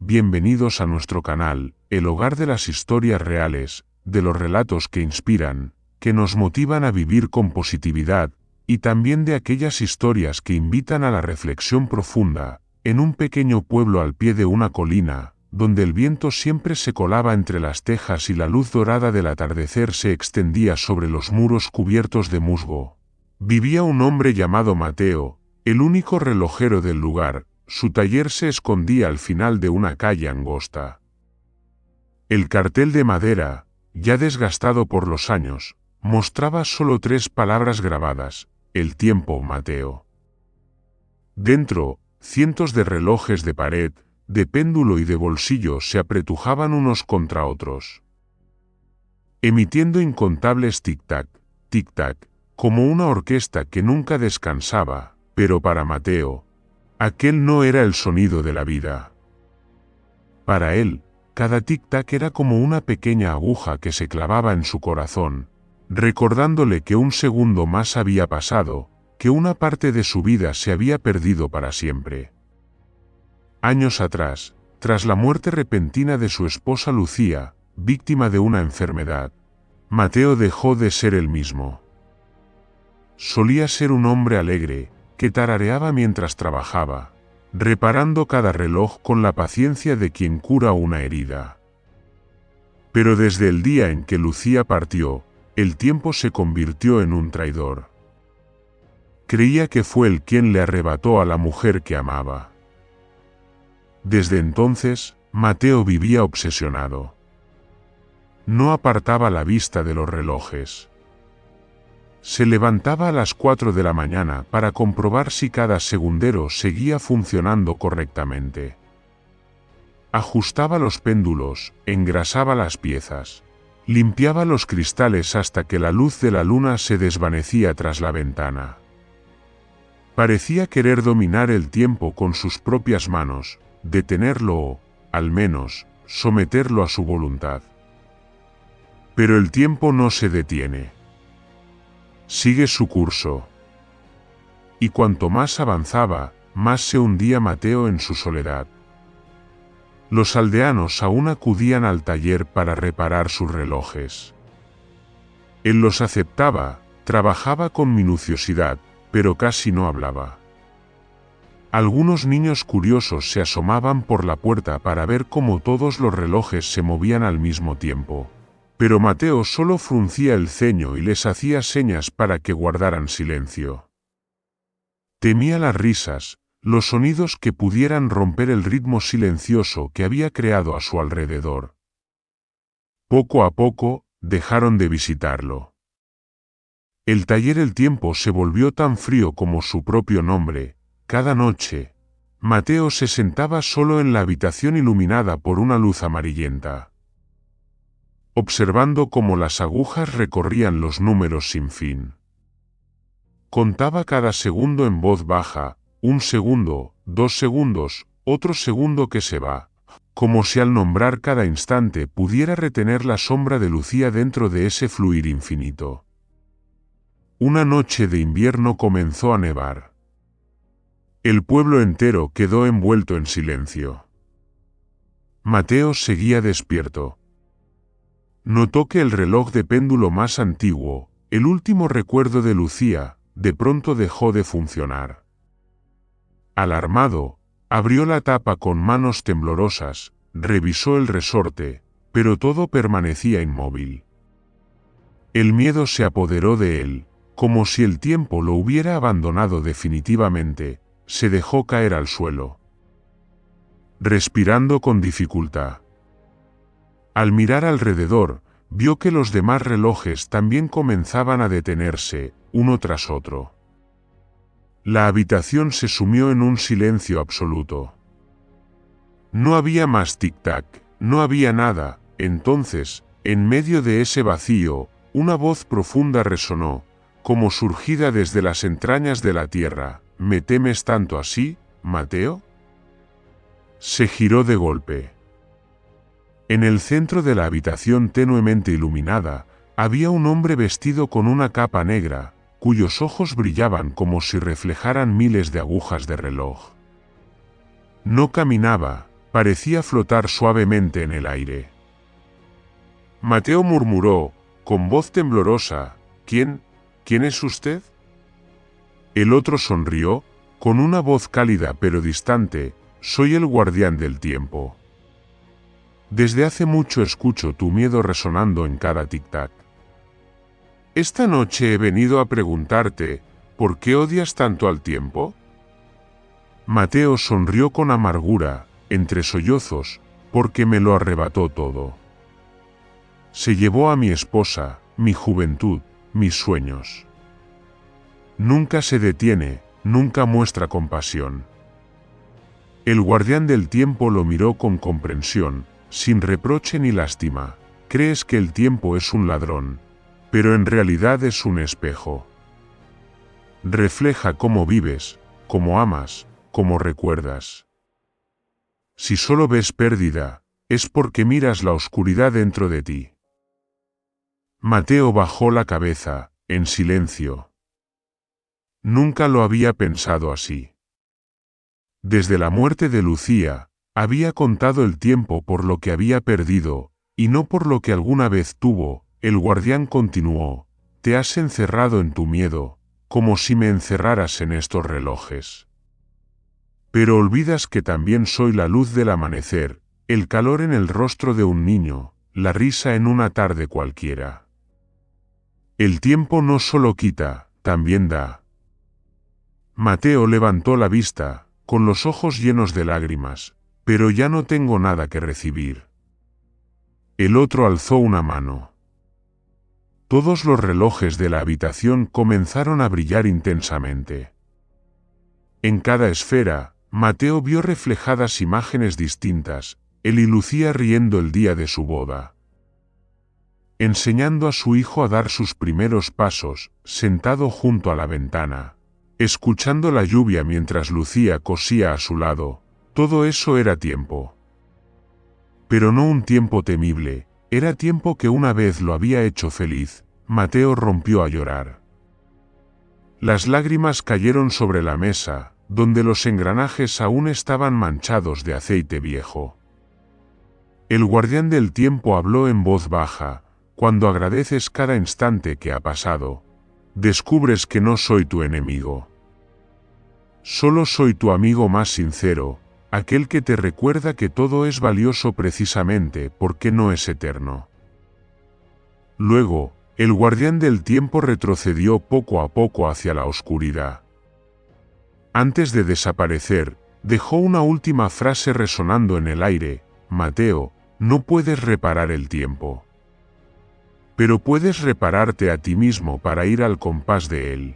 bienvenidos a nuestro canal, el hogar de las historias reales, de los relatos que inspiran, que nos motivan a vivir con positividad, y también de aquellas historias que invitan a la reflexión profunda, en un pequeño pueblo al pie de una colina, donde el viento siempre se colaba entre las tejas y la luz dorada del atardecer se extendía sobre los muros cubiertos de musgo. Vivía un hombre llamado Mateo, el único relojero del lugar. Su taller se escondía al final de una calle angosta. El cartel de madera, ya desgastado por los años, mostraba solo 3 palabras grabadas: el tiempo, Mateo. Dentro, cientos de relojes de pared, de péndulo y de bolsillo se apretujaban unos contra otros, emitiendo incontables tic-tac, tic-tac, como una orquesta que nunca descansaba, pero para Mateo, aquel no era el sonido de la vida. Para él, cada tic-tac era como una pequeña aguja que se clavaba en su corazón, recordándole que un segundo más había pasado, que una parte de su vida se había perdido para siempre. Años atrás, tras la muerte repentina de su esposa Lucía, víctima de una enfermedad, Mateo dejó de ser el mismo. Solía ser un hombre alegre, que tarareaba mientras trabajaba, reparando cada reloj con la paciencia de quien cura una herida. Pero desde el día en que Lucía partió, el tiempo se convirtió en un traidor. Creía que fue él quien le arrebató a la mujer que amaba. Desde entonces, Mateo vivía obsesionado. No apartaba la vista de los relojes. Se levantaba a las 4 de la mañana para comprobar si cada segundero seguía funcionando correctamente. Ajustaba los péndulos, engrasaba las piezas, limpiaba los cristales hasta que la luz de la luna se desvanecía tras la ventana. Parecía querer dominar el tiempo con sus propias manos, detenerlo o, al menos, someterlo a su voluntad. Pero el tiempo no se detiene. Sigue su curso. Y cuanto más avanzaba, más se hundía Mateo en su soledad. Los aldeanos aún acudían al taller para reparar sus relojes. Él los aceptaba, trabajaba con minuciosidad, pero casi no hablaba. Algunos niños curiosos se asomaban por la puerta para ver cómo todos los relojes se movían al mismo tiempo. Pero Mateo solo fruncía el ceño y les hacía señas para que guardaran silencio. Temía las risas, los sonidos que pudieran romper el ritmo silencioso que había creado a su alrededor. Poco a poco, dejaron de visitarlo. El taller El Tiempo se volvió tan frío como su propio nombre. Cada noche, Mateo se sentaba solo en la habitación iluminada por una luz amarillenta, observando cómo las agujas recorrían los números sin fin. Contaba cada segundo en voz baja: 1 segundo, 2 segundos, otro segundo que se va, como si al nombrar cada instante pudiera retener la sombra de Lucía dentro de ese fluir infinito. Una noche de invierno comenzó a nevar. El pueblo entero quedó envuelto en silencio. Mateo seguía despierto. Notó que el reloj de péndulo más antiguo, el último recuerdo de Lucía, de pronto dejó de funcionar. Alarmado, abrió la tapa con manos temblorosas, revisó el resorte, pero todo permanecía inmóvil. El miedo se apoderó de él, como si el tiempo lo hubiera abandonado definitivamente. Se dejó caer al suelo, respirando con dificultad. Al mirar alrededor, vio que los demás relojes también comenzaban a detenerse, uno tras otro. La habitación se sumió en un silencio absoluto. No había más tic-tac, no había nada. Entonces, en medio de ese vacío, una voz profunda resonó, como surgida desde las entrañas de la tierra: ¿Me temes tanto así, Mateo? Se giró de golpe. En el centro de la habitación tenuemente iluminada, había un hombre vestido con una capa negra, cuyos ojos brillaban como si reflejaran miles de agujas de reloj. No caminaba, parecía flotar suavemente en el aire. Mateo murmuró, con voz temblorosa, ¿Quién es usted? El otro sonrió, con una voz cálida pero distante, soy el guardián del tiempo. Desde hace mucho escucho tu miedo resonando en cada tic-tac. Esta noche he venido a preguntarte, ¿por qué odias tanto al tiempo? Mateo sonrió con amargura, entre sollozos, porque me lo arrebató todo. Se llevó a mi esposa, mi juventud, mis sueños. Nunca se detiene, nunca muestra compasión. El guardián del tiempo lo miró con comprensión, sin reproche ni lástima. Crees que el tiempo es un ladrón, pero en realidad es un espejo. Refleja cómo vives, cómo amas, cómo recuerdas. Si solo ves pérdida, es porque miras la oscuridad dentro de ti. Mateo bajó la cabeza, en silencio. Nunca lo había pensado así. Desde la muerte de Lucía, había contado el tiempo por lo que había perdido, y no por lo que alguna vez tuvo. El guardián continuó, te has encerrado en tu miedo, como si me encerraras en estos relojes. Pero olvidas que también soy la luz del amanecer, el calor en el rostro de un niño, la risa en una tarde cualquiera. El tiempo no solo quita, también da. Mateo levantó la vista, con los ojos llenos de lágrimas, pero ya no tengo nada que recibir. El otro alzó una mano. Todos los relojes de la habitación comenzaron a brillar intensamente. En cada esfera, Mateo vio reflejadas imágenes distintas, él y Lucía riendo el día de su boda. Enseñando a su hijo a dar sus primeros pasos, sentado junto a la ventana. Escuchando la lluvia mientras Lucía cosía a su lado, todo eso era tiempo. Pero no un tiempo temible, era tiempo que una vez lo había hecho feliz. Mateo rompió a llorar. Las lágrimas cayeron sobre la mesa, donde los engranajes aún estaban manchados de aceite viejo. El guardián del tiempo habló en voz baja, cuando agradeces cada instante que ha pasado, descubres que no soy tu enemigo. Solo soy tu amigo más sincero, aquel que te recuerda que todo es valioso precisamente porque no es eterno. Luego, el guardián del tiempo retrocedió poco a poco hacia la oscuridad. Antes de desaparecer, dejó una última frase resonando en el aire, Mateo, no puedes reparar el tiempo. Pero puedes repararte a ti mismo para ir al compás de él.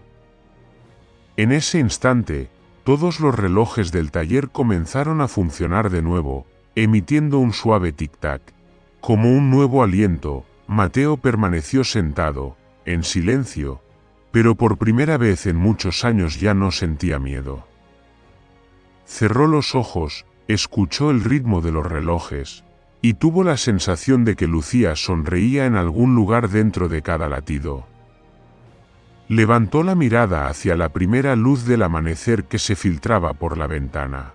En ese instante, todos los relojes del taller comenzaron a funcionar de nuevo, emitiendo un suave tic-tac. Como un nuevo aliento, Mateo permaneció sentado, en silencio, pero por primera vez en muchos años ya no sentía miedo. Cerró los ojos, escuchó el ritmo de los relojes, y tuvo la sensación de que Lucía sonreía en algún lugar dentro de cada latido. Levantó la mirada hacia la primera luz del amanecer que se filtraba por la ventana.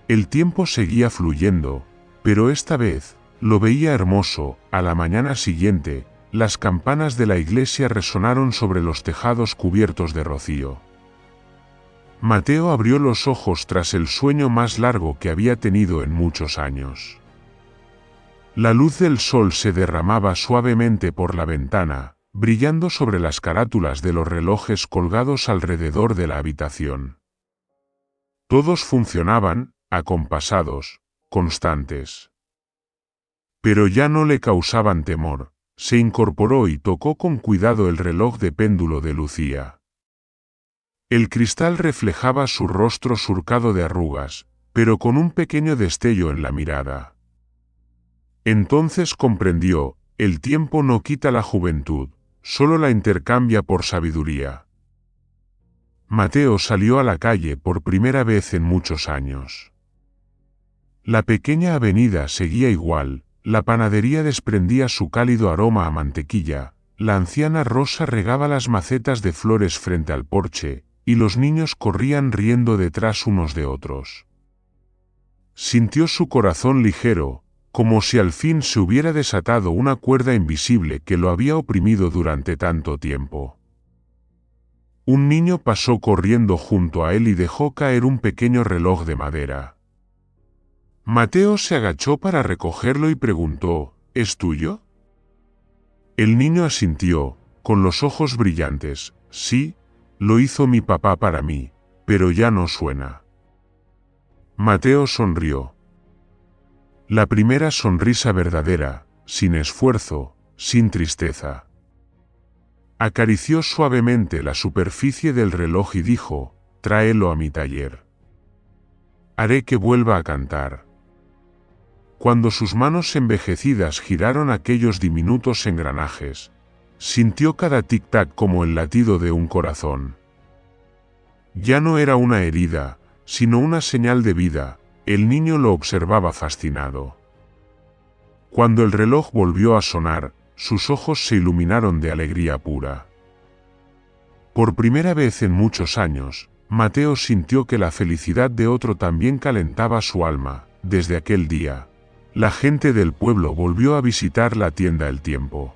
El tiempo seguía fluyendo, pero esta vez, lo veía hermoso. A la mañana siguiente, las campanas de la iglesia resonaron sobre los tejados cubiertos de rocío. Mateo abrió los ojos tras el sueño más largo que había tenido en muchos años. La luz del sol se derramaba suavemente por la ventana, brillando sobre las carátulas de los relojes colgados alrededor de la habitación. Todos funcionaban, acompasados, constantes. Pero ya no le causaban temor. Se incorporó y tocó con cuidado el reloj de péndulo de Lucía. El cristal reflejaba su rostro surcado de arrugas, pero con un pequeño destello en la mirada. Entonces comprendió, el tiempo no quita la juventud, solo la intercambia por sabiduría. Mateo salió a la calle por primera vez en muchos años. La pequeña avenida seguía igual, la panadería desprendía su cálido aroma a mantequilla, la anciana Rosa regaba las macetas de flores frente al porche, y los niños corrían riendo detrás unos de otros. Sintió su corazón ligero, como si al fin se hubiera desatado una cuerda invisible que lo había oprimido durante tanto tiempo. Un niño pasó corriendo junto a él y dejó caer un pequeño reloj de madera. Mateo se agachó para recogerlo y preguntó, ¿es tuyo? El niño asintió, con los ojos brillantes, sí, lo hizo mi papá para mí, pero ya no suena. Mateo sonrió. La primera sonrisa verdadera, sin esfuerzo, sin tristeza. Acarició suavemente la superficie del reloj y dijo, tráelo a mi taller. Haré que vuelva a cantar. Cuando sus manos envejecidas giraron aquellos diminutos engranajes, sintió cada tic-tac como el latido de un corazón. Ya no era una herida, sino una señal de vida. El niño lo observaba fascinado. Cuando el reloj volvió a sonar, sus ojos se iluminaron de alegría pura. Por primera vez en muchos años, Mateo sintió que la felicidad de otro también calentaba su alma. Desde aquel día, la gente del pueblo volvió a visitar la tienda El Tiempo.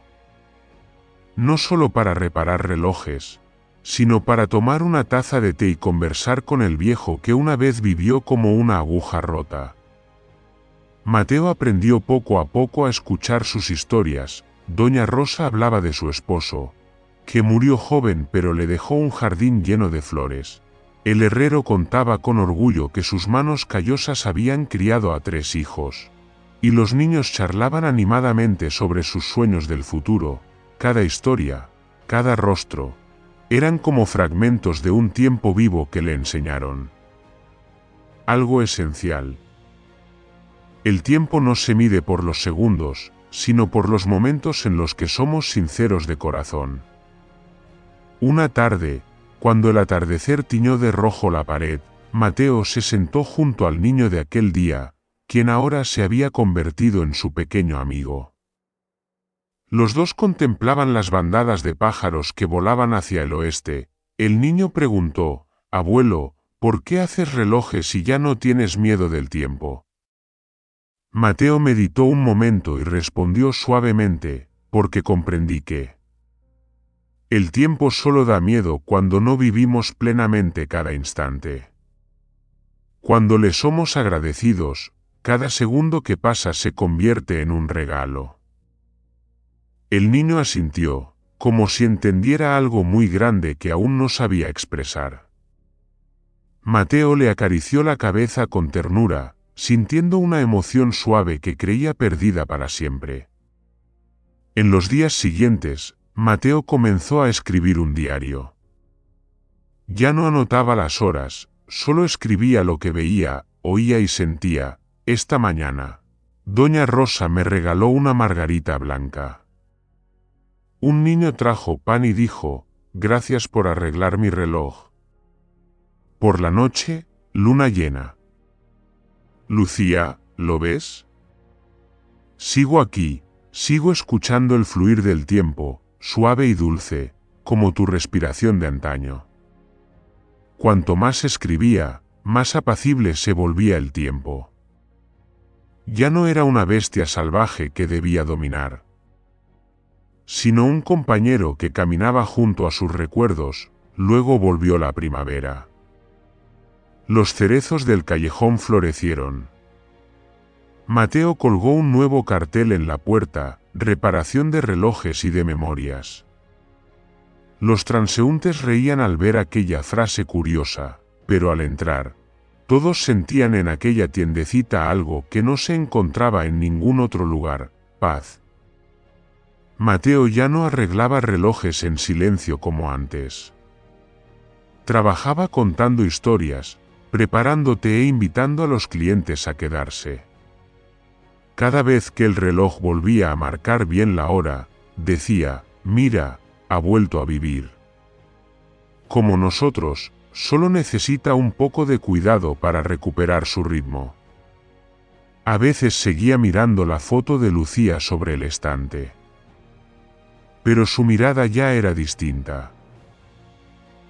No solo para reparar relojes, sino para tomar una taza de té y conversar con el viejo que una vez vivió como una aguja rota. Mateo aprendió poco a poco a escuchar sus historias. Doña Rosa hablaba de su esposo, que murió joven pero le dejó un jardín lleno de flores. El herrero contaba con orgullo que sus manos callosas habían criado a 3 hijos. Y los niños charlaban animadamente sobre sus sueños del futuro. Cada historia, cada rostro, eran como fragmentos de un tiempo vivo que le enseñaron algo esencial. El tiempo no se mide por los segundos, sino por los momentos en los que somos sinceros de corazón. Una tarde, cuando el atardecer tiñó de rojo la pared, Mateo se sentó junto al niño de aquel día, quien ahora se había convertido en su pequeño amigo. Los dos contemplaban las bandadas de pájaros que volaban hacia el oeste. El niño preguntó, «Abuelo, ¿por qué haces relojes si ya no tienes miedo del tiempo?» Mateo meditó un momento y respondió suavemente, «Porque comprendí que el tiempo solo da miedo cuando no vivimos plenamente cada instante. Cuando le somos agradecidos, cada segundo que pasa se convierte en un regalo». El niño asintió, como si entendiera algo muy grande que aún no sabía expresar. Mateo le acarició la cabeza con ternura, sintiendo una emoción suave que creía perdida para siempre. En los días siguientes, Mateo comenzó a escribir un diario. Ya no anotaba las horas, solo escribía lo que veía, oía y sentía. Esta mañana, Doña Rosa me regaló una margarita blanca. Un niño trajo pan y dijo, «Gracias por arreglar mi reloj». Por la noche, luna llena. «Lucía, ¿lo ves? Sigo aquí, sigo escuchando el fluir del tiempo, suave y dulce, como tu respiración de antaño». Cuanto más escribía, más apacible se volvía el tiempo. Ya no era una bestia salvaje que debía dominar, sino un compañero que caminaba junto a sus recuerdos. Luego volvió la primavera. Los cerezos del callejón florecieron. Mateo colgó un nuevo cartel en la puerta, reparación de relojes y de memorias. Los transeúntes reían al ver aquella frase curiosa, pero al entrar, todos sentían en aquella tiendecita algo que no se encontraba en ningún otro lugar: paz. Mateo ya no arreglaba relojes en silencio como antes. Trabajaba contando historias, preparando té e invitando a los clientes a quedarse. Cada vez que el reloj volvía a marcar bien la hora, decía, «Mira, ha vuelto a vivir. Como nosotros, solo necesita un poco de cuidado para recuperar su ritmo». A veces seguía mirando la foto de Lucía sobre el estante. Pero su mirada ya era distinta.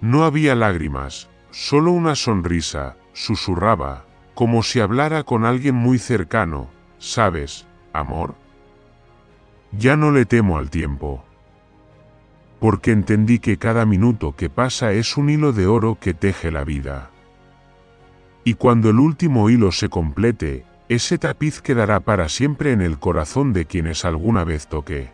No había lágrimas, solo una sonrisa. Susurraba, como si hablara con alguien muy cercano. ¿Sabes, amor? Ya no le temo al tiempo, porque entendí que cada minuto que pasa es un hilo de oro que teje la vida. Y cuando el último hilo se complete, ese tapiz quedará para siempre en el corazón de quienes alguna vez toqué.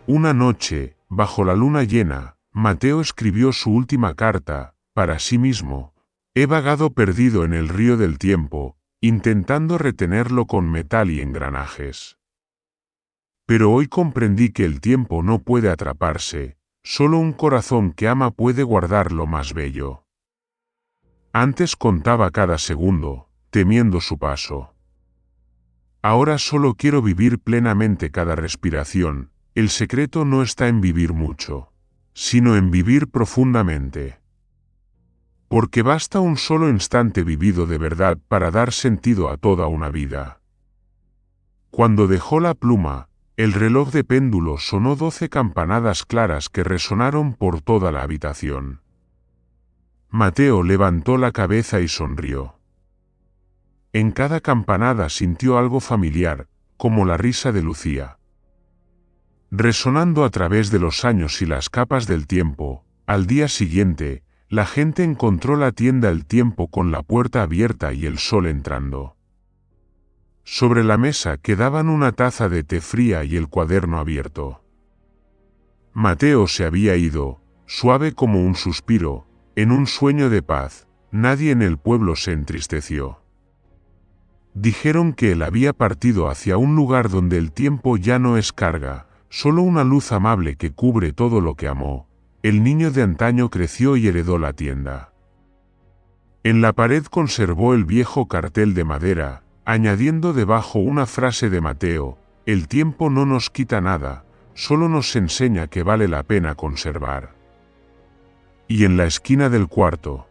Una noche, bajo la luna llena, Mateo escribió su última carta, para sí mismo. He vagado perdido en el río del tiempo, intentando retenerlo con metal y engranajes. Pero hoy comprendí que el tiempo no puede atraparse, solo un corazón que ama puede guardar lo más bello. Antes contaba cada segundo, temiendo su paso. Ahora solo quiero vivir plenamente cada respiración. El secreto no está en vivir mucho, sino en vivir profundamente. Porque basta un solo instante vivido de verdad para dar sentido a toda una vida. Cuando dejó la pluma, el reloj de péndulo sonó 12 campanadas claras que resonaron por toda la habitación. Mateo levantó la cabeza y sonrió. En cada campanada sintió algo familiar, como la risa de Lucía. Resonando a través de los años y las capas del tiempo, al día siguiente, la gente encontró la tienda El Tiempo con la puerta abierta y el sol entrando. Sobre la mesa quedaban una taza de té fría y el cuaderno abierto. Mateo se había ido, suave como un suspiro, en un sueño de paz. Nadie en el pueblo se entristeció. Dijeron que él había partido hacia un lugar donde el tiempo ya no es carga, solo una luz amable que cubre todo lo que amó. El niño de antaño creció y heredó la tienda. En la pared conservó el viejo cartel de madera, añadiendo debajo una frase de Mateo: el tiempo no nos quita nada, solo nos enseña que vale la pena conservar. Y en la esquina del cuarto,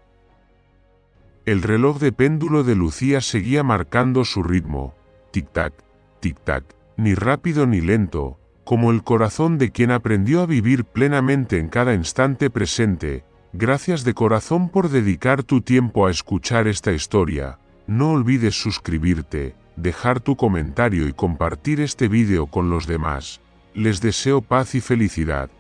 el reloj de péndulo de Lucía seguía marcando su ritmo, tic-tac, tic-tac, ni rápido ni lento, como el corazón de quien aprendió a vivir plenamente en cada instante presente. Gracias de corazón por dedicar tu tiempo a escuchar esta historia. No olvides suscribirte, dejar tu comentario y compartir este vídeo con los demás. Les deseo paz y felicidad.